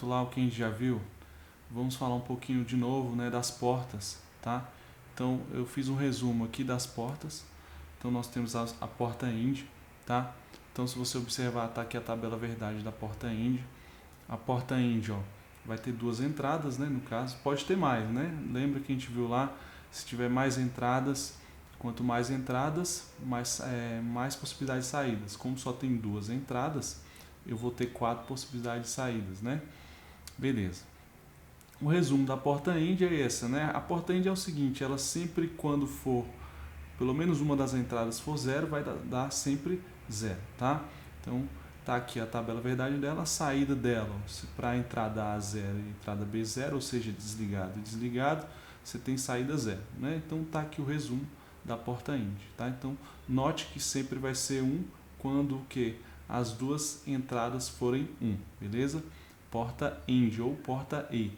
recapitular o que a gente já viu, vamos falar um pouquinho de novo, né, das portas, tá? Então eu fiz um resumo aqui das portas. Então nós temos a porta IND, tá? Então se você observar, tá aqui a tabela verdade da porta IND. A porta IND, ó, vai ter duas entradas, né, no caso, pode ter mais, né? Lembra que a gente viu lá, se tiver mais entradas, quanto mais entradas, mais possibilidades de saídas. Como só tem duas entradas, eu vou ter 4 possibilidades de saídas, né? Beleza. O resumo da porta IND é essa, né? A porta IND é o seguinte, ela sempre quando for, pelo menos uma das entradas for zero, vai dar sempre zero, tá? Então, tá aqui a tabela verdade dela, a saída dela, para a entrada A 0 e entrada B 0, ou seja, desligado e desligado, você tem saída 0, né? Então tá aqui o resumo da porta IND, tá? Então, note que sempre vai ser 1 quando o que? As duas entradas forem 1, beleza? Porta IND ou porta E.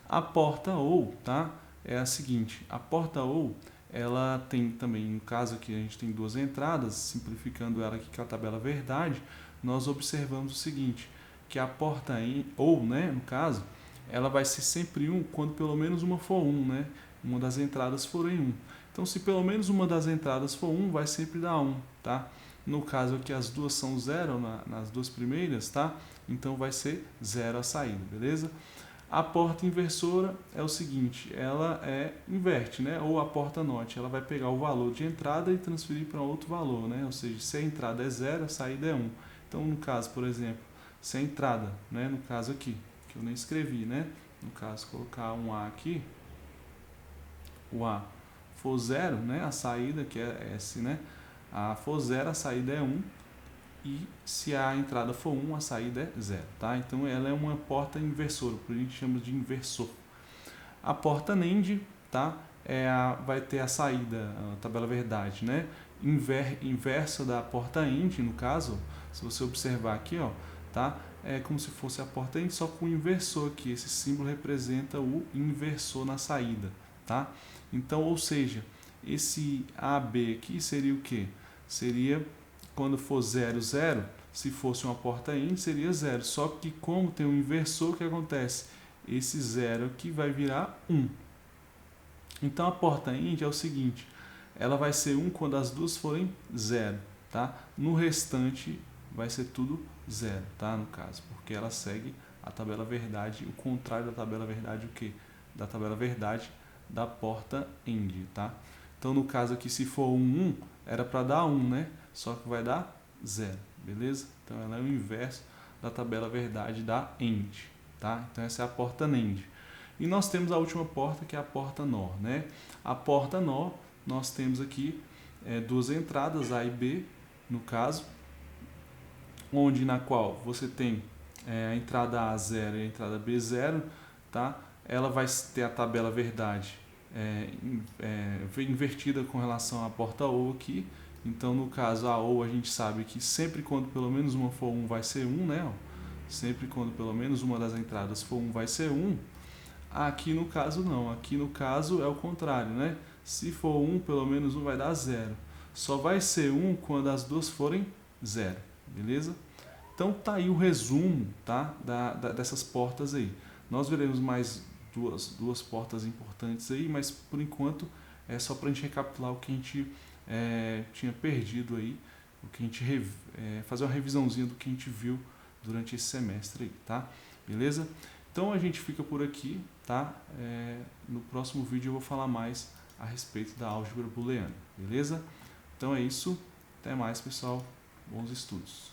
A porta OU, tá? É a seguinte, a porta OU, ela tem também, no caso aqui a gente tem duas entradas, simplificando ela aqui com a tabela verdade, nós observamos o seguinte, que a porta OU, né, no caso, ela vai ser sempre 1 quando pelo menos uma for 1, né? Uma das entradas for em 1. Então, se pelo menos uma das entradas for 1, vai sempre dar 1, tá? No caso aqui as duas são 0 nas duas primeiras, tá? Então vai ser 0 a saída, beleza? A porta inversora é o seguinte, ela inverte, né? Ou a porta NOT, ela vai pegar o valor de entrada e transferir para outro valor, né? Ou seja, se a entrada é 0, a saída é 1. Então, no caso, por exemplo, se a entrada, né, no caso aqui, que eu nem escrevi, né? No caso, colocar um A aqui, o A for 0, né? A saída, que é S, né? A for 0, a saída é 1. E se a entrada for 1, a saída é 0, tá? Então ela é uma porta inversora, por isso a gente chama de inversor. A porta NAND, tá? Vai ter a saída, a tabela verdade, né? Inversa da porta IND, no caso, se você observar aqui, ó, tá? É como se fosse a porta IND, só com o inversor aqui. Esse símbolo representa o inversor na saída, tá? Então, ou seja, esse AB aqui seria o quê? Seria quando for 0, 0, se fosse uma porta IND, seria 0. Só que como tem um inversor, o que acontece? Esse 0 aqui vai virar 1. Então a porta IND é o seguinte, ela vai ser 1 quando as duas forem 0, tá? No restante vai ser tudo 0, tá? No caso, porque ela segue a tabela verdade, o contrário da tabela verdade, o que? Da tabela verdade da porta IND, tá? Então no caso aqui, se for 1, era para dar 1, né? Só que vai dar 0, beleza? Então ela é o inverso da tabela verdade da AND, tá? Então essa é a porta NAND. E nós temos a última porta, que é a porta NOR, né? A porta NOR, nós temos aqui duas entradas, A e B, no caso, onde na qual você tem a entrada A 0 e a entrada B 0, tá? Ela vai ter a tabela verdade invertida com relação à porta OU aqui. Então, no caso, a OU a gente sabe que sempre quando pelo menos uma for 1 vai ser 1, né? Sempre quando pelo menos uma das entradas for 1 vai ser 1. Aqui no caso não, aqui no caso é o contrário, né? Se for 1, pelo menos 1 vai dar 0. Só vai ser 1 quando as duas forem 0, beleza? Então tá aí o resumo, tá? Dessas portas aí. Nós veremos mais duas portas importantes aí, mas por enquanto é só para a gente recapitular o que a gente tinha perdido aí, o que a gente fazer uma revisãozinha do que a gente viu durante esse semestre aí, tá? Beleza? Então a gente fica por aqui, tá? No próximo vídeo eu vou falar mais a respeito da álgebra booleana, beleza? Então é isso, até mais pessoal, bons estudos.